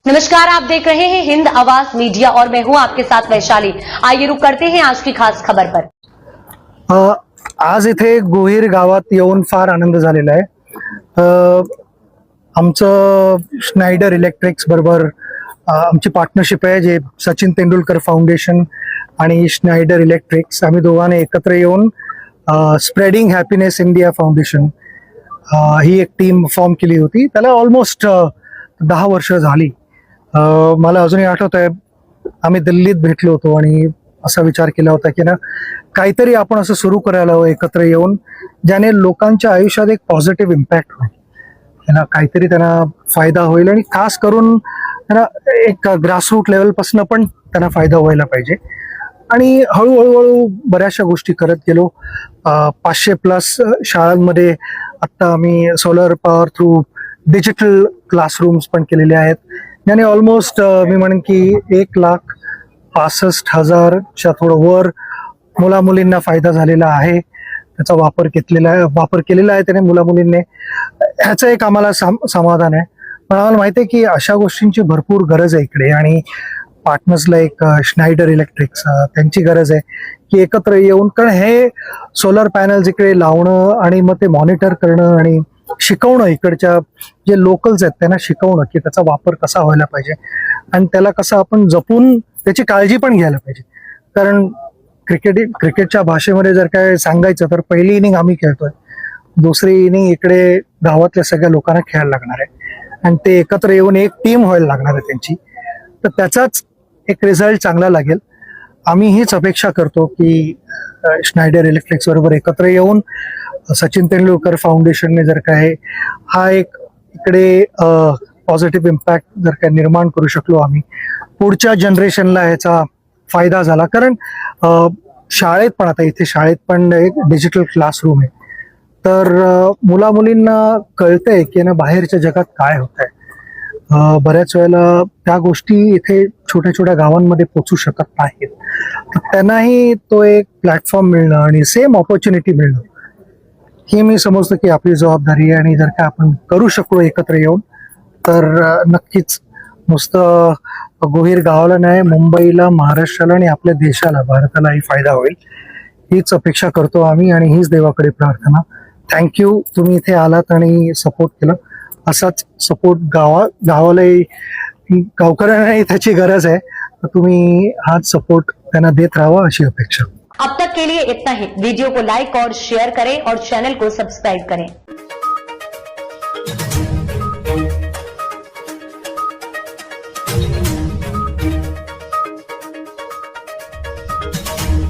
नमस्कार, आप देख रहे हैं हिंद आवाज मीडिया और मैं हूं आपके साथ वैशाली। आइए रुक करते हैं आज की खास खबर पर। आज इथे गोहीर गावात येऊन फार आनंद झालेला आहे। आमचं स्नायडर इलेक्ट्रिक्स बरोबर आमची पार्टनरशिप आहे, जे सचिन तेंडुलकर फाउंडेशन आणि स्नायडर इलेक्ट्रिक्स आम्ही दोघांनी एकत्र येऊन स्प्रेडिंग हॅपीनेस इंडिया फाउंडेशन ही एक टीम फॉर्म केली होती। त्याला ऑलमोस्ट 10 वर्ष झाली। मला अजूनही आठवत आहे, आम्ही दिल्लीत भेटलो होतो आणि असा विचार केला होता की ना काहीतरी आपण असं सुरू करायला हवं एकत्र येऊन, ज्याने लोकांच्या आयुष्यात एक पॉझिटिव्ह इम्पॅक्ट होईल, त्यांना काहीतरी त्यांना फायदा होईल आणि खास करून त्यांना एक ग्रासरूट लेवलपासून पण त्यांना फायदा व्हायला पाहिजे। आणि हळूहळू बऱ्याचशा गोष्टी करत गेलो। 500+ शाळांमध्ये आत्ता आम्ही solar power through digital classrooms पण केलेले आहेत, ज्याने ऑलमोस्ट मी म्हणेन की 1,65,000च्या थोडं वर मुलामुलींना फायदा झालेला आहे। त्याचा वापर केलेला आहे त्याने मुलामुलींनी। ह्याचं एक आम्हाला समाधान आहे। पण आम्हाला माहिती आहे की अशा गोष्टींची भरपूर गरज आहे इकडे, आणि पार्टनर्सला एक स्नायडर इलेक्ट्रिक्स त्यांची गरज आहे की एकत्र येऊन, कारण हे सोलर पॅनल्स इकडे लावणं आणि मग ते मॉनिटर करणं आणि शिकवणं, इकडच्या जे लोकल्स आहेत त्यांना शिकवणं की त्याचा वापर कसा व्हायला पाहिजे आणि त्याला कसं आपण जपून त्याची काळजी पण घ्यायला पाहिजे। कारण क्रिकेटच्या भाषेमध्ये जर काय सांगायचं तर पहिली इनिंग आम्ही खेळतोय, दुसरी इनिंग इकडे गावातल्या सगळ्या लोकांना खेळायला लागणार आहे आणि ते एकत्र येऊन एक टीम व्हायला लागणार आहे त्यांची, तर त्याचाच एक रिझल्ट चांगला लागेल। आम्ही हीच अपेक्षा करतो की स्नायडर इलेक्ट्रिक्स बरोबर एकत्र येऊन सचिन तेंडुलकर फाउंडेशनने जर काय हा एक इकडे पॉझिटिव्ह इम्पॅक्ट जर काय निर्माण करू शकलो आम्ही, पुढच्या जनरेशनला ह्याचा फायदा झाला। कारण शाळेत पण आता इथे शाळेत पण एक डिजिटल क्लासरूम आहे, तर मुलामुलींना कळतंय की ना बाहेरच्या जगात काय होत आहे। बऱ्याच वेळेला त्या गोष्टी इथे छोट्या छोट्या गावांमध्ये पोचू शकत नाहीत, तर त्यांनाही तो एक प्लॅटफॉर्म मिळणं आणि सेम ऑपॉर्च्युनिटी मिळणं ही मी समजतो की आपली जबाबदारी आहे। आणि जर का आपण करू शकलो एकत्र येऊन तर नक्कीच नुसतं गोहीर गावाला नाही, मुंबईला, महाराष्ट्राला आणि आपल्या देशाला, भारतालाही फायदा होईल हीच अपेक्षा करतो आम्ही आणि हीच देवाकडे प्रार्थना। थँक्यू, तुम्ही इथे आलात आणि सपोर्ट केलं। असाच सपोर्ट गावालाही, गावकऱ्यांनाही त्याची गरज आहे, तर तुम्ही हाच सपोर्ट त्यांना देत राहावा अशी अपेक्षा। अब तक के लिए इतना ही। वीडियो को लाइक और शेयर करें और चैनल को सब्सक्राइब करें।